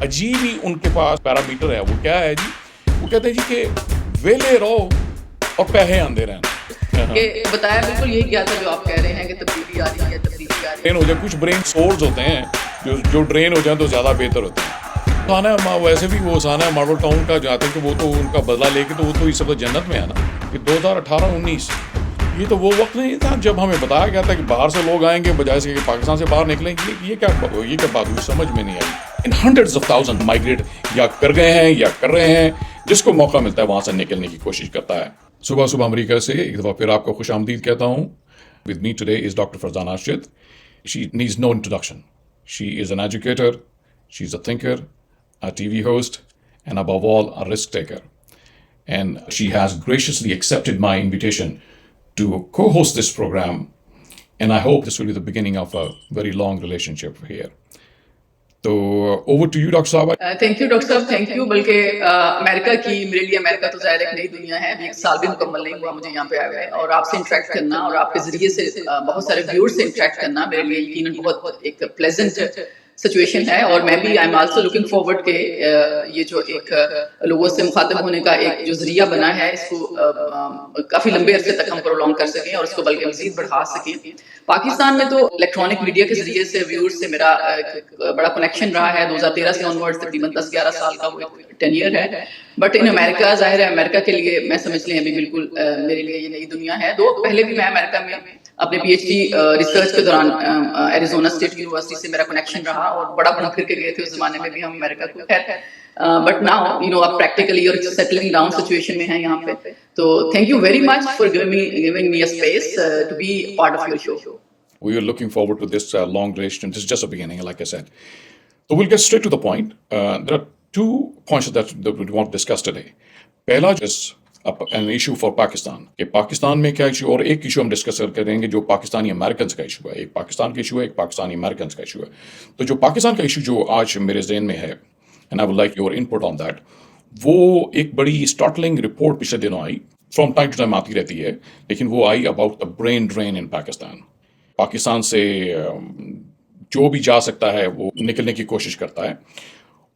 अजीब ही उनके पास पैरामीटर है। वो क्या है जी, वो कहते हैं जी कि वेले रहो और पैसे आंदे रहना। कि बताया बिल्कुल यही गया था जो आप कह रहे हैं कि तब्दीली आ रही है, तब्दीली आ रही ड्रेन हो जाए, कुछ ब्रेन सोर्स होते हैं जो ड्रेन हो जाए तो ज़्यादा बेहतर होते हैं। साना वैसे भी वो साना मार्बल टाउन का जाते हैं कि वो तो उनका बदला लेके तो वो तो इस वक्त जन्नत में है ना। कि 2018-19 ये तो वो वक्त नहीं था जब हमें बताया गया था कि बाहर से लोग आएंगे बजाय से कि पाकिस्तान से बाहर निकलेंगे। ये क्या बात हुई, समझ में नहीं आई। In hundreds of thousand migrate या कर गए हैं या कर रहे हैं, जिसको मौका मिलता है वहां से निकलने की कोशिश करता है। सुबह सुबह अमेरिका से एक दफ़ा फिर आपको खुश आमदीद कहता हूँ। With me today is Dr. Farzana Ashid. She needs no introduction. She is an educator, she's a thinker, a TV host, and above all, a risk taker. And she has graciously accepted my invitation to co-host this program. And I hope this will be the beginning of a very long relationship here. तो over to you doctor साहब। Thank you doctor साहब, thank you. बल्कि America की, मेरे लिए America तो ज़ाहिर एक नई दुनिया है। अभी 1 साल भी मुकम्मल नहीं हुआ मुझे यहाँ पे आए हुए, और आपसे इंटरेक्ट करना और आपके ज़रिए से बहुत सारे व्यूअर्स से इंटरेक्ट करना मेरे लिए यकीनन बहुत एक प्लेजेंट सिचुएशन है। और मैं भी I am also looking forward के ये जो एक लोगों से मुखातिब होने का एक जो जरिया बना है, इसको काफ़ी लंबे अरसे तक हम प्रोलॉन्ग कर सकें और इसको बल्कि मज़ीद बढ़ा सकें। पाकिस्तान में तो इलेक्ट्रॉनिक मीडिया के जरिए से व्यूअर्स से मेरा बड़ा कनेक्शन रहा है। 2013 से ऑनवर्ड्स तकरीबन 10-11 साल का वो टेन्योर है। बट इन अमेरिका, जाहिर है अमेरिका के लिए मैं समझ लें अभी बिल्कुल मेरे लिए ये नई दुनिया है। पहले भी मैं अमेरिका में अपने पीएचडी रिसर्च के दौरान एरिजोना स्टेट यूनिवर्सिटी से मेरा कनेक्शन रहा, और बड़ा घूम फिर के गए थे उस जमाने में भी हम अमेरिका को। खैर बट नाउ यू नो आप प्रैक्टिकली और सेटलिंग डाउन सिचुएशन में हैं यहाँ पे। तो thank you very much for giving me a space to be part of your show. We are looking forward to this long duration. This is just a beginning, like I said. So we'll get straight to the point. There are 2 points that we want to discuss today. पहला is an issue for Pakistan. कि पाकिस्तान में क्या issue, और एक issue हम discuss करेंगे जो Pakistani American का इशू है। एक पाकिस्तान का इशू है, एक पाकिस्तानी अमेरिकन का इशू है। तो जो पाकिस्तान का इशू जो आज मेरे ज़हन में है, and I would like your input on that, वो एक बड़ी स्टार्टलिंग रिपोर्ट पिछले दिनों आई, फ्रॉम टाइम टू टाइम आती रहती है, लेकिन वो आई about the brain drain in Pakistan. Pakistan से जो भी जा सकता है वो निकलने की कोशिश करता है,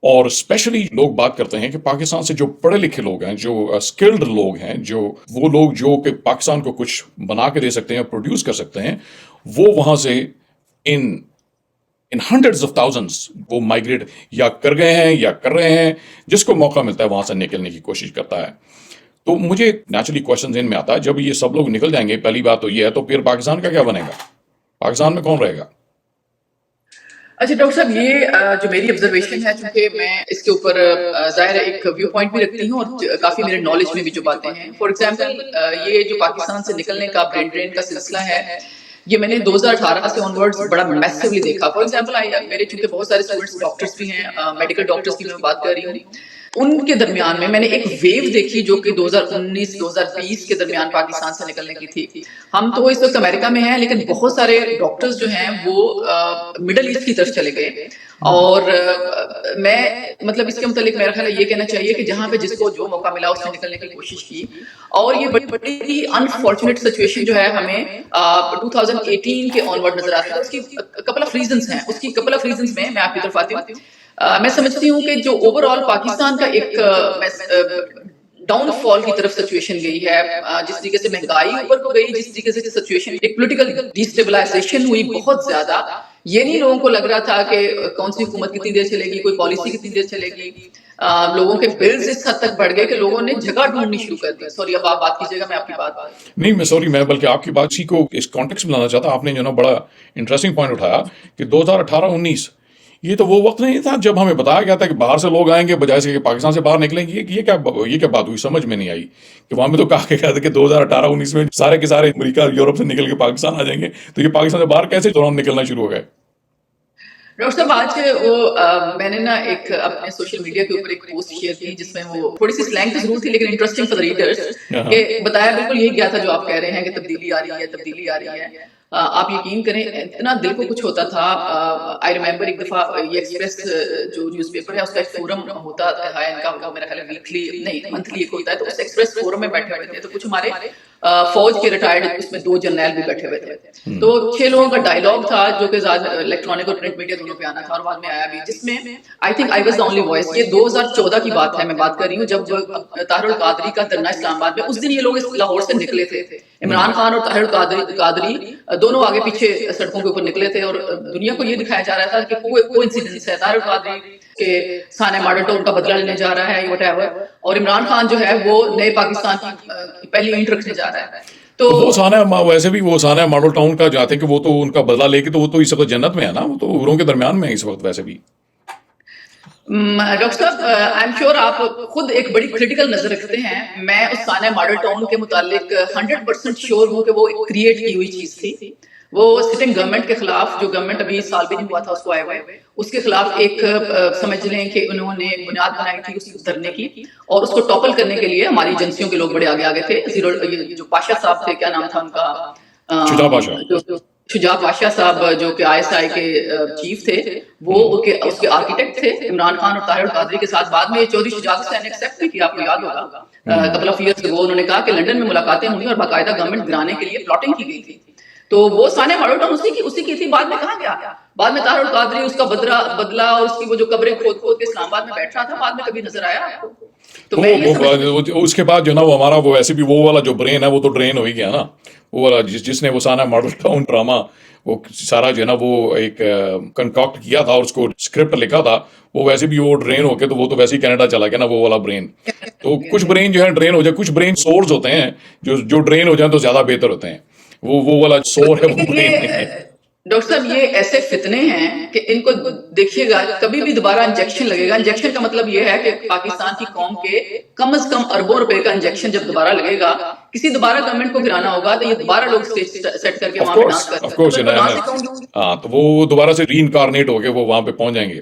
और स्पेशली लोग बात करते हैं कि पाकिस्तान से जो पढ़े लिखे लोग हैं, जो स्किल्ड लोग हैं, जो वो लोग जो कि पाकिस्तान को कुछ बना के दे सकते हैं, प्रोड्यूस कर सकते हैं, वो वहाँ से इन हंड्रेड्स ऑफ थाउजेंड्स वो माइग्रेट या कर गए हैं या कर रहे हैं, जिसको मौका मिलता है वहाँ से निकलने की कोशिश करता है। तो मुझे नेचुरली क्वेश्चन ज़हन में आता है, जब ये सब लोग निकल जाएंगे, पहली बात तो ये है, तो फिर पाकिस्तान का क्या बनेगा? पाकिस्तान में कौन रहेगा? अच्छा डॉक्टर साहब, ये जो मेरी ऑब्जर्वेशन है, चूंकि मैं इसके ऊपर जाहिर है एक व्यू पॉइंट भी रखती हूँ और काफी मेरे नॉलेज में भी जो बातें हैं। फॉर एग्जांपल ये जो पाकिस्तान से निकलने का ब्रेन ड्रेन का सिलसिला है, ये मैंने 2018 से ऑनवर्ड्स बड़ा मैसिवली देखा। फॉर एग्जांपल मेरे चूंकि बहुत सारे स्टूडेंट्स डॉक्टर्स भी हैं, मेडिकल डॉक्टर्स की मैं बात कर रही हूँ, उनके दरमियान में मैंने एक वेव देखी जो कि 2019-2020 के दरमियान पाकिस्तान से निकलने की थी। हम तो इस वक्त अमेरिका में हैं, लेकिन बहुत सारे डॉक्टर्स जो हैं वो मिडल ईस्ट की तरफ चले गए। और मैं मतलब इसके मुतालिक मेरा ख्याल ये कहना चाहिए कि जहाँ पे जिसको जो मौका मिला उसने निकलने की कोशिश की। और ये बड़ी ही अनफॉर्चुनेट सिचुएशन जो है हमें 2018 के ऑनवर्ड नजर आता है। उसकी कपल ऑफ रीजंस हैं, उसकी कपल ऑफ रीजंस में मैं आपकी तरफ आती हूँ। मैं समझती हूँ कि जो ओवरऑल पाकिस्तान का एक डाउनफॉल की तरफ सिचुएशन गई है, जिस तरीके से महंगाई ऊपर को गई, जिस तरीके से सिचुएशन एक पॉलिटिकल डिस्टेबलाइजेशन हुई बहुत ज्यादा। ये नहीं लोगों को लग रहा था कि कौन सी हुकूमत कितनी देर चलेगी, कोई पॉलिसी कितनी देर चलेगी। लोगों के बिल्स इस हद तक बढ़ गए कि लोगों ने जगह ढूंढनी शुरू कर दी। सॉरी, अब आप बात कीजिएगा, मैं आपकी बात नहीं, मैं बल्कि आपकी बात सी को इस कॉन्टेक्स्ट में लाना चाहता। आपने जो ना बड़ा इंटरेस्टिंग पॉइंट उठाया कि 2018-19 ये तो वो वक्त नहीं था जब हमें बताया गया था कि बाहर से लोग आएंगे बजाय से कि पाकिस्तान से बाहर निकलेंगे। ये क्या बात हुई, समझ में नहीं आई। कि वहां में तो कहा गया था कि 2018-19 में सारे के सारे अमेरिका यूरोप से निकल के पाकिस्तान आ जाएंगे, तो ये पाकिस्तान से बाहर कैसे दौरान निकलना शुरू हो गए? डॉक्टर साहब, आज मैंने ना एक अपने सोशल मीडिया के ऊपर एक पोस्ट शेयर की जिसमें वो थोड़ी सी स्लैंग तो जरूर थी, लेकिन इंटरेस्टिंग फॉर द रीडर्स, कि बताया बिल्कुल यही गया था जो आप कह रहे हैं कि तब्दीली आ रही है, तब्दीली आ रही है। आप यकीन करें, इतना दिल को कुछ होता था। आई रिमेम्बर एक दफा ये एक्सप्रेस जो न्यूज़पेपर है उसका एक फोरम होता है इनका, मेरा ख्याल वीकली नहीं मंथली एक होता है, तो उस एक्सप्रेस फोरम में बैठे हुए थे, तो कुछ हमारे فوج کے ریٹائرڈ اس میں 2 جرنیل بھی بیٹھے ہوئے تھے. تو 6 لوگوں کا ڈائلاگ تھا جو کہ الیکٹرانک اور پرنٹ میڈیا دونوں پہ آنا تھا اور بعد میں آیا بھی, جس میں I think I was the only voice. یہ 2014 کی بات ہے, میں بات کر رہی ہوں جب طاہر القادری کا دھرنا اسلام آباد میں, اس دن یہ لوگ لاہور سے نکلے تھے. عمران خان اور طاہر القادری دونوں آگے پیچھے سڑکوں کے اوپر نکلے تھے اور دنیا کو یہ دکھایا جا رہا تھا کہ کوئی انسیڈنس ہے, طاہر القادری کہ سانحہ ماڈل ٹاؤن کا بدلہ لینے جا رہا ہے وٹ ایور, اور عمران خان جو ہے وہ نئے پاکستان کی پہلی اینٹ رکھنے جا رہا ہے. تو وہ سانحہ ویسے بھی وہ سانحہ ماڈل ٹاؤن کا جاتے کہ وہ تو ان کا بدلہ لے کے تو وہ تو اس وقت جنت میں ہے نا, وہ تو حوروں کے درمیان میں ہے اس وقت. ویسے بھی ڈاکٹر صاحب آئی ایم شیور آپ خود ایک بڑی کریٹیکل نظر رکھتے ہیں. میں اس سانحہ ماڈل ٹاؤن کے متعلق 100% شیور ہوں کہ وہ ایک کریٹ کی ہوئی چیز تھی. وہ سٹنگ گورنمنٹ کے خلاف, جو گورنمنٹ ابھی سال بھی نہیں ہوا تھا اس کو آئے ہوئے, اس کے خلاف ایک سمجھ لیں کہ انہوں نے بنیاد بنائی تھی اس دھرنے کی, اور اس کو ٹاپل کرنے کے لیے ہماری ایجنسیوں کے لوگ بڑے آگے آگے تھے. جو پاشا صاحب تھے, کیا نام تھا ان کا, شجاع پاشا صاحب, جو کہ ISI کے چیف تھے, وہ اس کے آرکیٹیکٹ تھے عمران خان اور طاہر القادری کے ساتھ. بعد میں چودھری شجاع حسین نے ایکسیپٹ بھی کیا, آپ کو یاد ہوگا کپل آف ایئرز اگو, انہوں نے کہا کہ لنڈن میں ملاقاتیں ہوئی اور باقاعدہ گورنمنٹ گرانے کے لیے پلاٹنگ کی گئی تھی. تو وہ سانحہ ماڈل ٹاؤن اسی کی تھی. بعد میں کہاں گیا, بعد میں طاہر القادری اس کا بدلہ اور اس کی وہ جو قبریں کھود کے اسلام آباد میں بیٹھ رہا تھا, بعد میں کبھی نظر آیا آپ کو؟ تو اس کے بعد جو نا وہ ہمارا وہ ایسے بھی وہ والا جو برین ہے وہ تو ڈرین ہو ہی گیا نا. وہ والا جس نے وہ سانحہ ماڈل ٹاؤن ڈرامہ وہ سارا جو ہے نا وہ ایک کنکاکٹ کیا تھا اور اس کو اسکرپٹ لکھا تھا, وہ ویسے بھی وہ ڈرین ہو کے تو وہ تو ویسے ہی کینیڈا چلا گیا نا وہ والا برین. تو کچھ برین جو ہے ڈرین ہو جائے, کچھ برین سورس ہوتے ہیں جو ڈرین ہو جائیں تو زیادہ بہتر ہوتے ہیں. وہ والا سور ہے وہ برین ہے. ڈاکٹر صاحب یہ ایسے فتنے ہیں کہ ان کو دیکھیے گا, کبھی بھی دوبارہ انجیکشن لگے گا. انجیکشن کا مطلب یہ ہے کہ پاکستان کی قوم کے کم از کم اربوں روپے کا انجیکشن جب دوبارہ لگے گا, کسی دوبارہ گورنمنٹ کو گرانا ہوگا تو یہ دوبارہ لوگ اسٹیج سیٹ کر کے وہاں پہ ڈانس کرتے ہیں. ہاں, تو وہ دوبارہ سے ری انکارنیٹ ہو کے وہ وہاں پہ پہنچ جائیں گے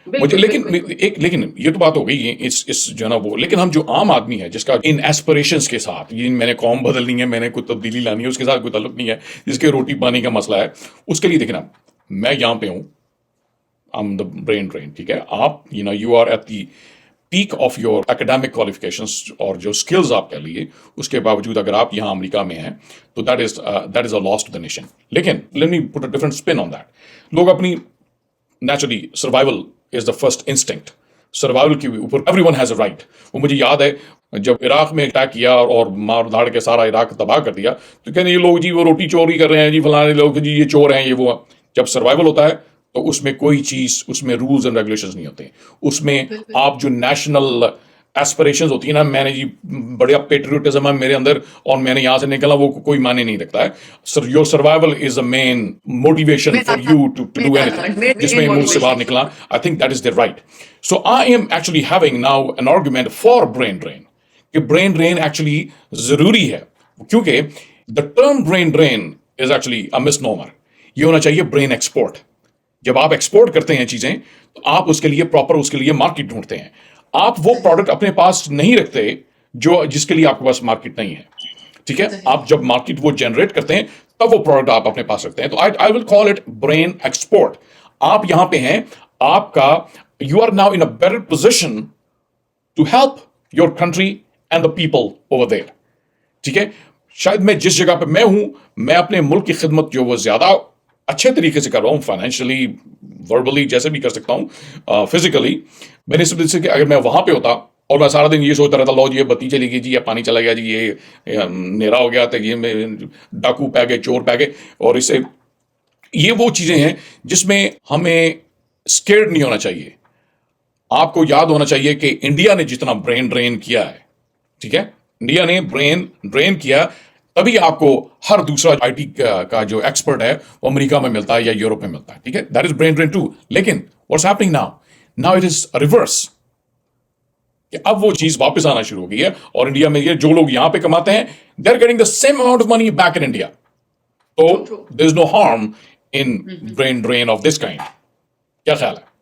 مجھے. لیکن یہ تو بات ہو گئی اس جو ہے نا وہ, لیکن ہم جو عام آدمی ہے جس کا ان ایسپریشنز کے ساتھ میں نے قوم بدلنی ہے, میں نے کوئی تبدیلی لانی ہے, اس کے ساتھ کوئی تعلق نہیں ہے, جس کے روٹی پانی کا مسئلہ ہے, اس کے لیے دیکھنا میں یہاں پہ ہوں, I'm the brain drain, ٹھیک ہے. آپ you are at the peak of your academic qualifications اور جو skills آپ کہہ لیے, اس کے باوجود اگر آپ یہاں امریکہ میں ہیں تو that is a loss to the nation. لیکن let me put a different spin on that. لوگ اپنی naturally survival is the first instinct. Survival کے اوپر every one has a right. وہ مجھے یاد ہے جب عراق میں اٹیک کیا اور مار دھاڑ کے سارا عراق تباہ کر دیا, تو کہنے یہ لوگ جی وہ روٹی چوری کر رہے ہیں, جی فلانے لوگ جی یہ چور ہیں, یہ وہ. جب سروائول ہوتا ہے تو اس میں کوئی چیز, اس میں رولز اینڈ ریگولیشنز نہیں ہوتے. اس میں آپ جو نیشنل ایسپریشنز ہوتی ہیں نا, میں نے جی بڑا پیٹریوٹزم ہے میرے اندر اور میں نے یہاں سے نکلا, وہ کوئی معنی نہیں رکھتا ہے. Your survival is a main motivation for you to do اینی تھنگ. جس میں ملک سے باہر نکلا, I think that is there right. So I am actually having now an argument for brain drain, کہ برین ڈرین ایکچولی ضروری ہے, کیونکہ the term brain drain is actually a misnomer. یہ ہونا چاہیے برین ایکسپورٹ. جب آپ export کرتے ہیں چیزیں تو آپ اس کے لیے پراپر اس کے لیے مارکیٹ ڈھونڈتے ہیں. آپ وہ پروڈکٹ اپنے پاس نہیں رکھتے جس کے لیے آپ کے پاس مارکیٹ نہیں ہے, ٹھیک ہے. آپ جب مارکیٹ وہ جنریٹ کرتے ہیں تب وہ پروڈکٹ آپ اپنے پاس رکھتے ہیں. تو I will call it brain export. آپ یہاں پہ ہیں, آپ کا you are now in a better position to help your country and the people over there, ٹھیک ہے. شاید میں جس جگہ پہ میں ہوں, میں اپنے ملک کی خدمت جو وہ زیادہ اچھے طریقے سے کر رہا ہوں, فائنینشلی, وربلی, جیسے بھی کر سکتا ہوں, فزیکلی. میں نے سب سے کہ اگر میں وہاں پہ ہوتا اور میں سارا دن یہ سوچتا رہتا, لو جی یہ بتی چلی گئی جی, یہ پانی چلا گیا جی, یہ نیرا ہو گیا, تو یہ ڈاکو پہ گئے, چور پہ گئے, اور اس سے یہ وہ چیزیں ہیں جس میں ہمیں اسکیئرڈ نہیں ہونا چاہیے. آپ کو یاد ہونا چاہیے کہ انڈیا نے جتنا برین ڈرین کیا ہے, ٹھیک ہے, انڈیا نے برین ڈرین کیا, تبھی آپ کو ہر دوسرا آئی ٹی کا جو ایکسپرٹ ہے وہ امریکہ میں ملتا ہے یا یورپ میں ملتا ہے, ٹھیک ہے. That is brain drain too. لیکن what's happening now it is reverse, کہ اب وہ چیز واپس آنا شروع ہو گئی ہے, اور انڈیا میں یہ جو لوگ یہاں پہ کماتے ہیں they are getting the same amount of money back in India. تو there is no harm in brain drain of this kind. کیا خیال ہے؟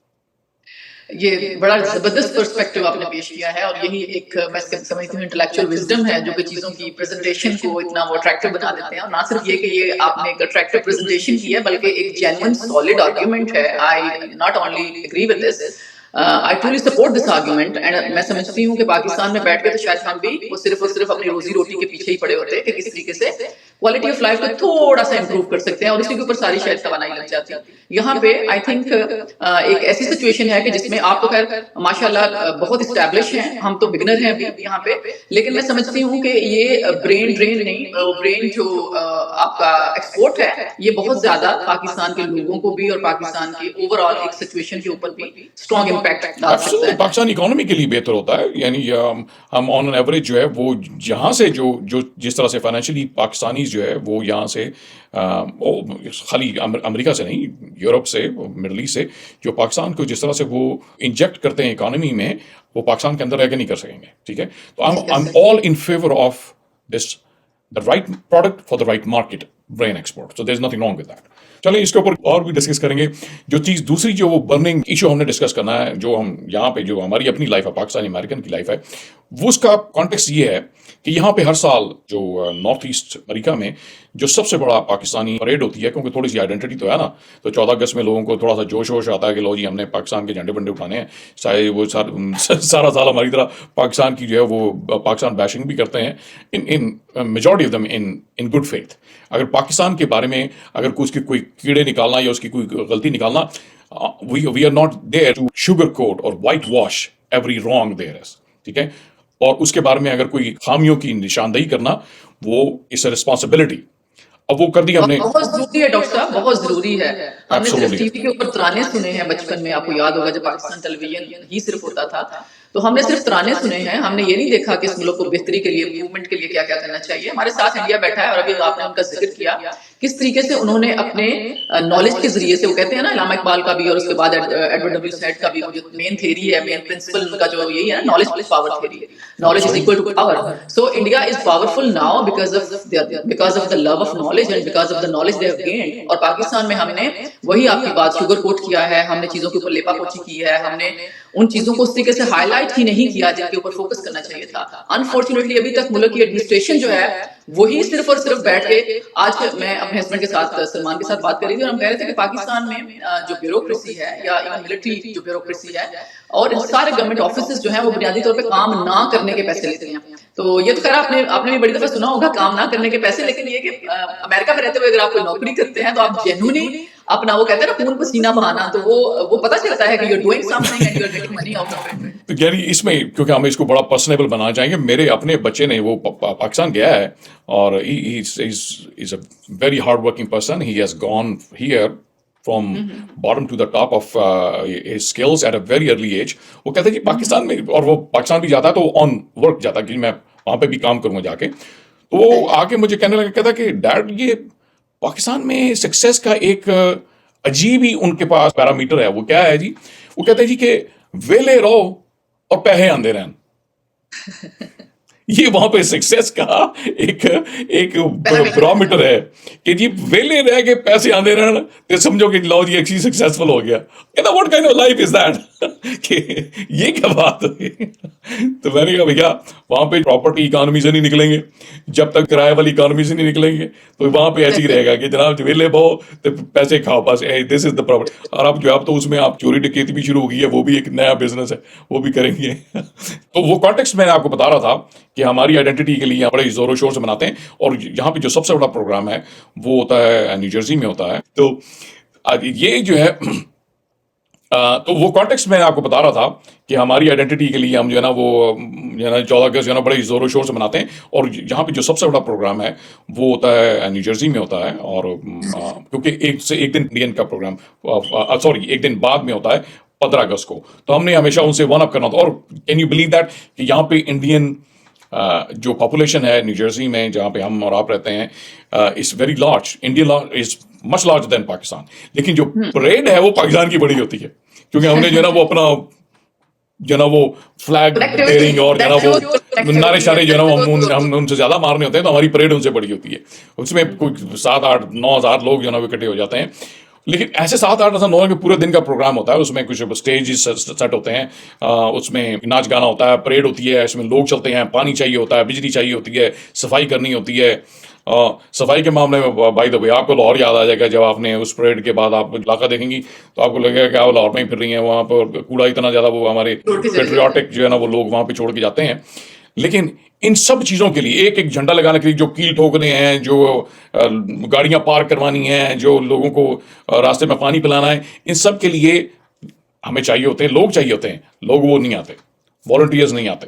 یہ بڑا زبردست پرسپیکٹو آپ نے پیش کیا ہے, اور یہی ایک میں سمجھتی ہوں انٹلیکچوئل وزڈم ہے جو کہ چیزوں کی پریزنٹیشن کو اتنا وہ اٹریکٹیو بنا دیتے ہیں. اور نہ صرف یہ کہ یہ آپ نے ایک اٹریکٹیو پریزنٹیشن کی ہے, بلکہ ایک جینوئن سالڈ آرگیومنٹ ہے. I not only agree with this, I truly support this argument and میں سمجھتی ہوں کہ پاکستان میں بیٹھ کے تو شاید ہم بھی وہ صرف اور صرف اپنی روزی روٹی کے پیچھے ہی پڑے ہوتے ہیں کہ کس طریقے سے کوالٹی آف لائف کو تھوڑا سا امپروو کر سکتے ہیں اور اسی کے اوپر ساری شاید توانائی لگ جاتی ہے. یہاں پہ آئی تھنک ایک ایسی سچویشن ہے کہ جس میں آپ تو خیر ماشاء اللہ بہت اسٹیبلش ہیں, ہم تو بگنر ہیں ابھی یہاں پہ, لیکن میں سمجھتی ہوں کہ یہ برین ڈرین نہیں, برین جو آپ کا ایکسپورٹ ہے یہ بہت زیادہ پاکستان کے لوگوں کو بھی اور پاکستان کی اوور آل ایک سچویشن کے اوپر بھی اسٹرانگ امپیکٹ ڈال سکتا ہے. پاکستان اکانومی کے لیے بہتر ہوتا ہے, یعنی ہم آن این ایوریج جو ہے وہ یہاں سے جو جس طرح سے فائنینشلی پاکستانی جو ہے وہ یہاں سے خالی امریکہ سے نہیں, یورپ سے, مڈل ایسٹ سے, جو پاکستان کو جس طرح سے وہ انجیکٹ کرتے ہیں اکانومی میں, وہ پاکستان کے اندر رہ کے نہیں کر سکیں گے. ٹھیک ہے, تو I am all in favour of this, the right product for the right market, brain export. So there's nothing wrong with that. چلیں اس کے اوپر اور بھی ڈسکس کریں گے. جو چیز دوسری جو وہ برننگ ایشو ہم نے ڈسکس کرنا ہے, جو ہم یہاں پہ جو ہماری اپنی لائف ہے, پاکستانی امریکن کی لائف ہے, وہ اس کا کانٹیکسٹ یہ ہے کہ یہاں پہ ہر سال جو نارتھ ایسٹ امریکہ میں جو سب سے بڑا پاکستانی پریڈ ہوتی ہے, کیونکہ تھوڑی سی آئیڈینٹی تو ہے نا, تو 14 اگست میں لوگوں کو تھوڑا سا جوش ووش آتا ہے کہ لو جی ہم نے پاکستان کے جھنڈے بنڈے اٹھانے ہیں, چاہے وہ سارا سال ہماری طرح پاکستان کی جو ہے وہ پاکستان بیشنگ بھی کرتے ہیں, in majority of them in good faith. اگر پاکستان کے بارے میں اگر اس کے کوئی کیڑے نکالنا یا اس کی کوئی غلطی نکالنا, we are not there to sugar coat or whitewash every wrong there is. ٹھیک ہے, اور اس کے بارے میں اگر کوئی خامیوں کی نشاندہی کرنا, وہ اس ریسپانسبلٹی اب وہ کر دی ہم نے. بہت ضروری ہے ڈاکٹر صاحب, بہت ضروری ہے. ہم نے صرف ٹی وی کے اوپر ترانے سنے ہیں بچپن میں, آپ کو یاد ہوگا جب پاکستان ٹیلی ویژن ہی صرف ہوتا تھا, تو ہم نے صرف ترانے سنے ہیں, ہم نے یہ نہیں دیکھا کہ اس ملک کو بہتری کے لیے, امپروومنٹ کے لیے کیا کیا کرنا چاہیے. ہمارے ساتھ انڈیا بیٹھا ہے اور ابھی آپ نے ان کا ذکر کیا کس طریقے سے انہوں نے اپنے نالج کے ذریعے سے, وہ کہتے ہیں نا علامہ اقبال کا بھی اور اس کے بعد ایڈورڈ ڈبلیو سیڈ کا بھی, جو مین تھیری ہے, مین پرنسپل ان کا جو یہی ہے نا, knowledge is power theory, knowledge is equal to power. So India is powerful now because of the love of knowledge and because of the knowledge they have gained. اور پاکستان میں ہم نے وہی آپ کی بات شوگر کوٹ کیا ہے, ہم نے چیزوں کے اوپر لیپا پوچھی کی ہے, ہم نے ان چیزوں کو اس طریقے سے ہائی لائٹ ہی نہیں کیا جن کے اوپر فوکس کرنا چاہیے تھا. انفارچونیٹلی ابھی تک ملک کی ایڈمنسٹریشن جو ہے وہی صرف اور صرف بیٹھ کے, آج میں اپنے ہسبینڈ کے ساتھ سلمان کے ساتھ بات کر رہی تھی اور ہم کہہ رہے تھے کہ پاکستان میں جو بیوروکریسی ہے یا ملٹری جو بیوروکریسی ہے اور سارے گورنمنٹ آفیسز جو ہیں وہ بنیادی طور پہ کام نہ کرنے کے پیسے لیتے ہیں. تو یہ تو خیر آپ نے بھی بڑی دفعہ سنا ہوگا کام نہ کرنے کے پیسے, لیکن یہ کہ امریکہ میں رہتے ہوئے اگر آپ کوئی نوکری کرتے ہیں تو آپ جینوئنلی اپنا, وہ کہتے ہیں نا خون پسینہ بہانا, تو وہ پتہ چلتا ہے کہ you are doing something and you are getting money out of it. یعنی اس میں کیونکہ ہم اس کو بڑا پرسنیبل بنانا چاہیں گے, میرے اپنے بچے نے وہ پاکستان گیا ہے اور he is a very hard working person. He has gone here from bottom to the top of his skills at a very early age. وہ کہتا ہے کہ پاکستان میں, اور وہ پاکستان بھی جاتا ہے تو آن ورک جاتا ہے کہ میں وہاں پہ بھی کام کروں گا جا کے. تو وہ آ کے مجھے کہنے لگا, کہتا کہ ڈیڈ یہ پاکستان میں سکسیس کا ایک عجیب ہی ان کے پاس پیرامیٹر ہے. وہ کیا ہے جی؟ وہ کہتا ہے جی کہ ویلے رہو اور پیسے آندے رہن. یہ وہاں پہ سکسیس کا ایک بارومیٹر ہے کہ جی ویلے رہ کے پیسے آندے رہن تو سمجھو کہ لو جی ایک چیز سکسیسفل ہو گیا. کہتا what kind of life is that, کہ یہ کیا بات ہوئی. تو میں نے کہا بھیا وہاں پہ پراپرٹی اکانومی سے نہیں نکلیں گے, جب تک کرایہ والی اکانومی سے نہیں نکلیں گے تو وہاں پہ ایسے ہی رہے گا کہ جناب ویلے بہو تو پیسے کھاؤ, بس دس از دا پراپرٹی. اور اب جو اب تو اس میں آپ چوری ڈکیتی بھی شروع ہو گئی ہے, وہ بھی ایک نیا بزنس ہے, وہ بھی کریں گے. تو وہ کانٹیکسٹ میں نے آپ کو بتا رہا تھا کہ ہماری آئیڈینٹی کے لیے بڑے زور و شور سے مناتے ہیں, اور یہاں پہ جو سب سے بڑا پروگرام ہے وہ ہوتا ہے نیو جرسی میں ہوتا ہے. تو یہ جو ہے تو وہ کانٹیکسٹ میں آپ کو بتا رہا تھا کہ ہماری آئیڈینٹی کے لیے ہم جو ہے نا وہ جو ہے نا 14 اگست جو ہے نا بڑے زور و شور سے مناتے ہیں, اور یہاں پہ جو سب سے بڑا پروگرام ہے وہ ہوتا ہے نیو جرسی میں ہوتا ہے. اور کیونکہ ایک دن انڈین کا پروگرام سوری ایک دن بعد میں ہوتا ہے 15 اگست کو, تو ہم نے ہمیشہ ان سے ون اپ کرنا تھا. اور کین یو بلیو دیٹ کہ یہاں پہ انڈین جو پاپولیشن ہے نیو جرسی میں جہاں پہ ہم اور آپ رہتے ہیں is very large. Indian is much large than Pakistan, لیکن جو پریڈ ہے وہ پاکستان کی بڑی ہوتی ہے, کیونکہ ہم نے جو ہے نا وہ اپنا جو ہے نا وہ فلیگ بیئرنگ اور جو ہے نا وہ نعرے شارے جو ہے نا ہم ان سے زیادہ مارنے ہوتے ہیں, تو ہماری پریڈ ان سے بڑی ہوتی ہے. اس میں کوئی 7-8-9 ہزار لوگ جو ہے نا وہ اکٹھے ہو جاتے ہیں. لیکن ایسے 7-8 ایسا 9 کے پورے دن کا پروگرام ہوتا ہے. اس میں کچھ اسٹیج سیٹ ہوتے ہیں, اس میں ناچ گانا ہوتا ہے, پریڈ ہوتی ہے, اس میں لوگ چلتے ہیں, پانی چاہیے ہوتا ہے, بجلی چاہیے ہوتی ہے, صفائی کرنی ہوتی ہے, सफाई के मामले में बाय द वे आपको लाहौर याद आ जाएगा, जब आपने उस परेड के बाद आप इलाका देखेंगी तो आपको लगेगा कि आप लाहौर में ही फिर रही हैं, वहाँ पर कूड़ा इतना ज़्यादा वो हमारे पेट्रियाटिक जो है ना वो लोग वहाँ पे छोड़ के जाते हैं। लेकिन इन सब चीज़ों के लिए एक एक झंडा लगाने के लिए जो कील ठोकने हैं, जो गाड़ियाँ पार्क करवानी हैं, जो लोगों को रास्ते में पानी पिलाना है, इन सब के लिए हमें चाहिए होते हैं, लोग चाहिए होते हैं। लोग वो नहीं आते, वॉलंटियर्स नहीं आते,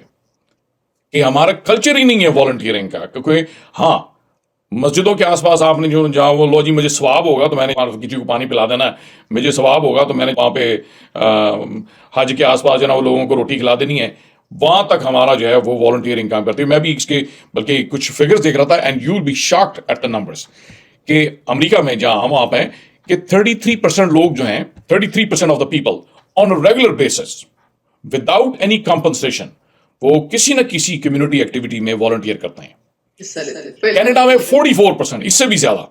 कि हमारा कल्चर ही नहीं है वॉलंटियरिंग का। क्योंकि हाँ, मस्जिदों के आसपास आपने जो जहाँ वो लो जी मुझे सवाब होगा तो मैंने किसी को पानी पिला देना है, मुझे सवाब होगा तो मैंने वहाँ पे हज के आसपास जो ना वो लोगों को रोटी खिला देनी है, वहाँ तक हमारा जो है वो वॉलंटियरिंग काम करती है। मैं भी इसके बल्कि कुछ फिगर्स देख रहा था, and you will be shocked at the numbers, कि अमेरिका में जहाँ हम आप हैं कि 33% लोग जो हैं, 33% of the people on a regular basis without any compensation वो किसी न किसी कम्युनिटी एक्टिविटी में वॉलंटियर करते हैं। कनाडा में 44%, इससे भी ज्यादा,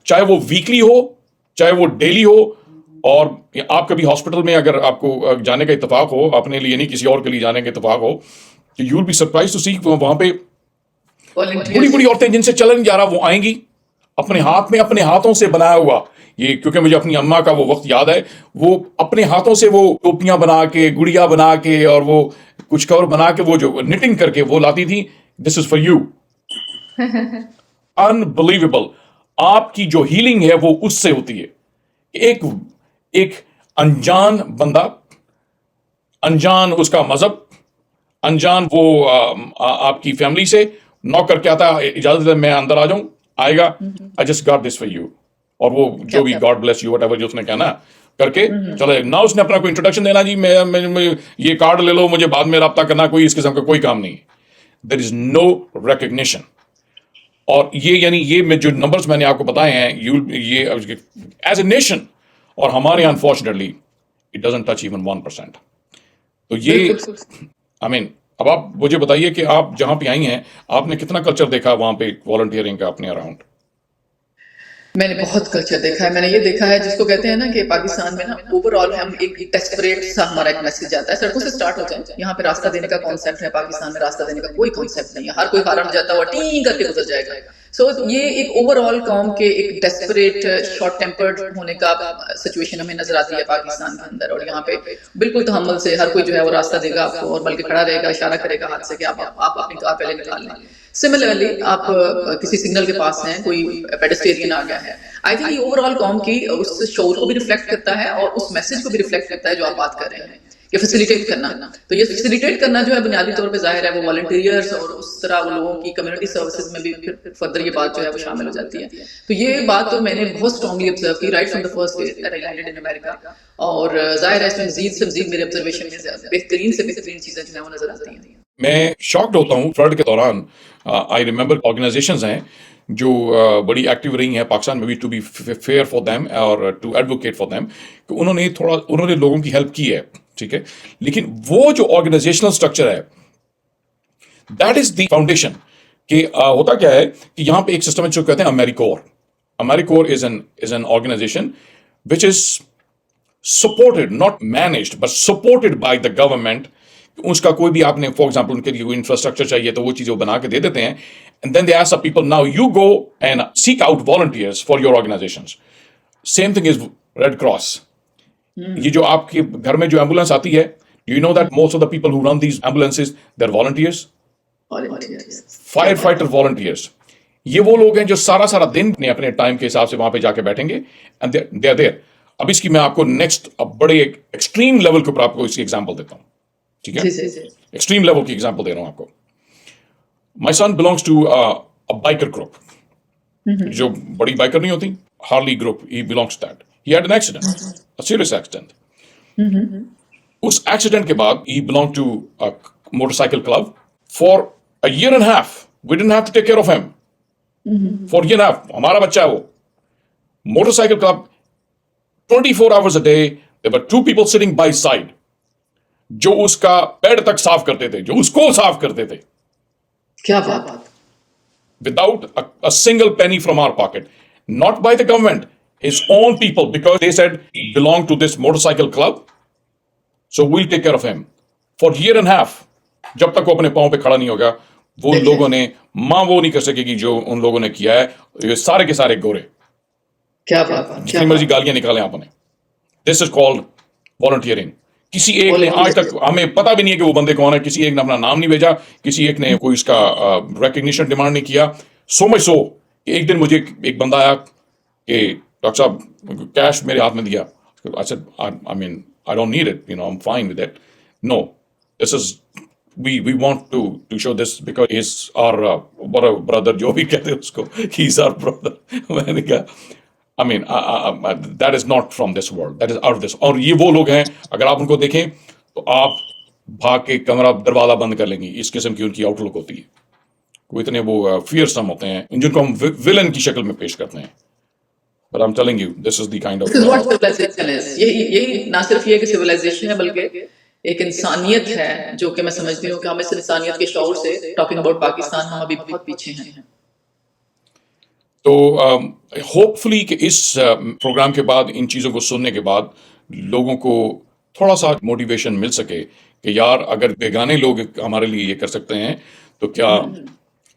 चाहे वो वीकली हो चाहे वो डेली हो। और आप कभी हॉस्पिटल में अगर आपको जाने का इत्तेफाक हो, अपने लिए नहीं किसी और के लिए जाने का इत्तेफाक हो, तो you will be surprise to see वहां पे बड़ी बड़ी औरतें जिनसे चला नहीं जा रहा वो आएंगी अपने हाथ में, अपने हाथों से बनाया हुआ ये, क्योंकि मुझे अपनी अम्मा का वो वक्त याद है, वो अपने हाथों से वो टोपियां बना के, गुड़िया बना के और वो कुछ कवर बना के वो जो निटिंग करके वो लाती थी, this is for you. Unbelievable. आपकी जो हीलिंग है वो उससे होती है। एक अनजान बंदा, अनजान उसका मजहब, अनजान वो आपकी फैमिली से नॉक करके आता है, इजाजत है मैं अंदर आ जाऊं, आएगा, I just got this for you, और वो जो भी गॉड ब्लेस यू व्हाटएवर जो उसने कहना करके चले ना, उसने अपना कोई इंट्रोडक्शन देना जी मैं ये कार्ड ले लो, मुझे बाद में रब्ता करना, कोई इस किस्म का कोई काम नहीं। There is no recognition. और ये यानी ये जो नंबर्स मैंने आपको बताए हैं, ये एज ए नेशन, और हमारे unfortunately it doesn't touch even 1%। तो ये आई मीन अब आप मुझे बताइए कि आप जहां पे आई हैं, आपने कितना कल्चर देखा वहां पे वॉलंटियरिंग का अपने अराउंड? मैंने बहुत कल्चर देखा है। मैंने ये देखा है जिसको कहते हैं ना कि पाकिस्तान में ना ओवरऑल हम एक डेस्परेट सा हमारा एक मैसेज आता है, सड़कों से स्टार्ट हो जाए, यहाँ पे रास्ता देने का कॉन्सेप्ट है, पाकिस्तान में रास्ता देने का कोई कॉन्सेप्ट नहीं है, हर कोई हारम जाता हुआ टी करके गुजर जाएगा। सो ये एक ओवरऑल कौम के एक डेस्परेट शॉर्ट टेम्पर्ड होने का सिचुएशन हमें नजर आती है पाकिस्तान के अंदर। और यहाँ पे बिल्कुल तहम्मुल से हर कोई जो है वो रास्ता देगा आपको, और बल्कि खड़ा रहेगा, इशारा करेगा हाथ से कि आप अपनी कार पहले निकाल लें। सिमिलरली आप किसी सिग्नल के पास हैं, कोई पेडेस्टेरियन आ गया है, आई थिंक ये ओवरऑल कौम की उस शोर को भी रिफ्लेक्ट करता है और उस मैसेज को भी रिफ्लेक्ट करता है जो आप बात कर रहे हैं, ये फैसिलिटेट करना। तो ये फैसिलिटेट करना जो है बुनियादी तौर पे जाहिर है वो वॉलंटियर्स और उस तरह वो लोगों की कम्युनिटी सर्विसेज में भी फिर फर्दर ये बात जो है वो शामिल हो जाती है। तो ये बात तो मैंने बहुत स्ट्रांगली ऑब्जर्व की right from the first day that I landed in America. और जाहिर है इसमें मजीद से मजीद मेरे ऑब्जर्वेशन में बेहतरीन से बेहतरीन चीजें जो है वो नजर आती हैं। मैं शॉक्ड होता हूँ फ्लड के दौरान। आई रिमेंबर ऑर्गेनाइजेशंस हैं जो बड़ी एक्टिव रही हैं पाकिस्तान में भी, to be fair for them और टू एडवोकेट फॉर देम, कि उन्होंने लोगों की हेल्प की है, ठीक है। लेकिन वो जो ऑर्गेनाइजेशनल स्ट्रक्चर है, दैट इज द फाउंडेशन। कि होता क्या है कि यहाँ पे एक सिस्टम है जो कहते हैं AmeriCorps. AmeriCorps is an organisation which is supported, not managed but supported by the government. उसका कोई भी आपने फॉर एग्जाम्पल उनके लिए इंफ्रास्ट्रक्चर चाहिए तो वो चीजें वो बना के दे देते हैं, and then they ask some people now you go and seek out volunteers for your organisations. Same thing is red cross. ये जो आपके घर में जो एम्बुलेंस आती है, you know that most of the people who run these ambulances they are volunteers, fire fighter volunteers. ये वो लोग हैं जो सारा सारा दिन अपने टाइम के हिसाब से वहां पे जाके बैठेंगे एंड दे आर देयर। अब इसकी मैं आपको नेक्स्ट बड़े एक्सट्रीम लेवल के ऊपर आपको इसकी एग्जाम्पल देता हूँ, ठीक है। एक्सट्रीम लेवल की एग्जांपल दे रहा हूं आपको। My son belongs to a biker group, जो बड़ी बाइकर नहीं होती, Harley group, he belongs that. He had an accident, a serious accident. उस एक्सीडेंट के बाद he belong to a motorcycle club for a year and half. We didn't have to take care of him for year and half. हमारा बच्चा है वो। Motorcycle club 24 hours a day, there were 2 people sitting by side, जो उसका pad तक साफ करते थे, जो उसको साफ करते थे। क्या बात! Without a single penny from our pocket, not by the government, his own people, because they said he belonged to this motorcycle club, so we'll take care of him for year and half, जब तक वो अपने पांव पे खड़ा नहीं होगा। वो लोगों ने माँ वो नहीं कर सकेगी जो उन लोगों ने किया है, ये सारे के सारे गोरे, क्या बात, जितनी मर्जी गालियां निकालें आपने, दिस इज कॉल्ड वॉलंटियरिंग। किसी एक ने आज तक, हमें पता भी नहीं है कि वो बंदे कौन है, किसी एक ने अपना नाम नहीं भेजा, किसी एक ने कोई इसका रिकग्निशन डिमांड नहीं किया। सो मच सो कि एक दिन मुझे एक बंदा आया कि डॉक्टर साहब कैश मेरे हाथ में दिया, I mean I don't need it, you know, I am fine with it, no, this is we want to show this because he's our brother, जो भी कहते हैं उसको, he's our brother। मैंने कहा I mean that is not from this world, that is out of this। और ये वो लोग हैं, अगर आप उनको देखें तो आप भाग के कमरा दरवाजा बंद कर लेंगी, इस किस्म की उनकी आउटलुक होती है। वो इतने वो फियरसम होते हैं, जिनको हम विलन की शक्ल में पेश करते हैं। But I'm telling you, this is the kind of This is what civilization is। यही ना सिर्फ ये कि सिविलाइजेशन है, बल्कि एक इंसानियत है, जो कि मैं समझती हूँ कि हम इस इंसानियत के शौर से, टॉकिंग अबाउट पाकिस्तान, हम अभी बहुत पीछे हैं। तो होपफुली कि इस प्रोग्राम के बाद, इन चीज़ों को सुनने के बाद लोगों को थोड़ा सा मोटिवेशन मिल सके कि यार अगर बेगाने लोग हमारे लिए ये कर सकते हैं तो क्या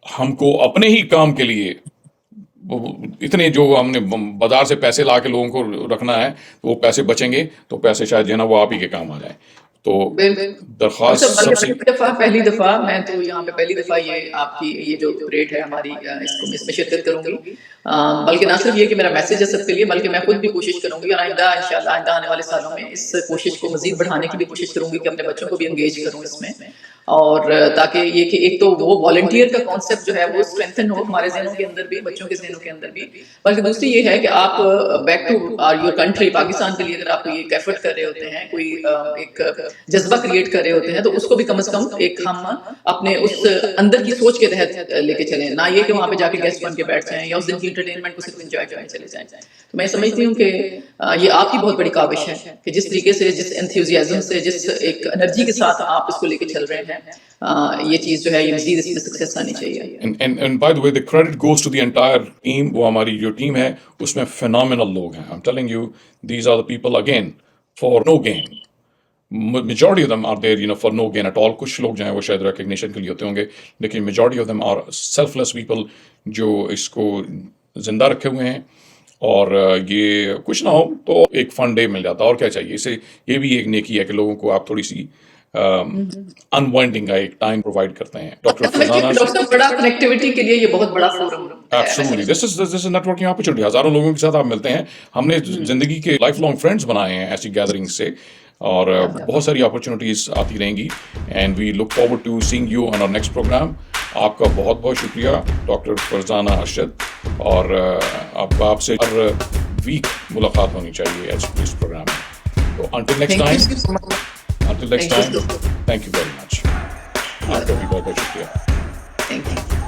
हमको अपने ही काम के लिए इतने जो हमने बाजार से पैसे ला के लोगों को रखना है, वो पैसे बचेंगे तो पैसे शायद जो है ना वो आप ही के काम आ जाए। तो दरख्वास्त सबसे पहली दफा मैं तो यहाँ पे पहली दफा ये आपकी ये जो परेड है हमारी, इसमें शिरकत करूंगी। बल्कि ना सिर्फ ये कि मेरा मैसेज है सबके लिए, बल्कि मैं खुद भी कोशिश करूंगी और आइंदा इंशाल्लाह आइंदा आने वाले सालों में इस कोशिश को मजीद बढ़ाने की भी कोशिश करूंगी कि अपने बच्चों को भी एंगेज करूँ इसमें, और ताकि ये कि एक तो वो वॉलंटियर का कॉन्सेप्ट जो है वो स्ट्रेंथन हो हमारे ज़हनों के अंदर भी, बच्चों के ज़हनों के अंदर भी, बल्कि दूसरी ये है कि आप back to your country Pakistan के लिए अगर आप ये एफर्ट कर रहे होते हैं, कोई एक जज्बा क्रिएट कर रहे होते हैं, तो उसको भी कम से कम एक हम अपने उस अंदर की सोच के तहत लेके चलें, ना ये कि वहाँ पे जाके गेस्ट बन के बैठ जाएं या उस दिन की एंटरटेनमेंट को सिर्फ एंजॉय करने चले जाएं। तो मैं समझती हूँ कि ये आपकी बहुत बड़ी काविश है कि जिस तरीके से, जिस एंथुसियाज्म से, जिस एक एनर्जी के साथ आप इसको लेके चल रहे हैं, ये चीज जो है ये मजीद इसमें सक्सेस आनी चाहिए। And by the way, the credit goes to the entire team। वो हमारी जो टीम है उसमें phenomenal लोग हैं। I'm telling you, these are the people again for no gain। Majority of them are there, you know, for no gain at all। कुछ लोग जो हैं वो शायद recognition के लिए होते होंगे, लेकिन majority of them are selfless people जो इसको जिंदा रखे हुए हैं। और ये कुछ ना हो तो एक फन डे मिल जाता है, और क्या चाहिए इसे। ये भी एक नेकी है कि लोगों को आप थोड़ी सी अनवाइंडिंग का एक टाइम प्रोवाइड करते हैं। डॉक्टर फरजाना, बड़ा कनेक्टिविटी के लिए ये बहुत बड़ा फोरम है। Absolutely, this is networking opportunity. हजारों लोगों के साथ आप मिलते हैं। हमने जिंदगी के लाइफ लॉन्ग फ्रेंड्स बनाए हैं ऐसी गैदरिंग से, और बहुत सारी अपॉर्चुनिटीज आती रहेंगी। And we look forward to seeing you on our next programme. आपका बहुत बहुत शुक्रिया डॉक्टर फरजाना अरशद, और आपसे हर वीक मुलाकात होनी चाहिए इस प्रोग्राम में। तो until next time, thank you very much। आपका भी बहुत बहुत शुक्रिया। Thank you।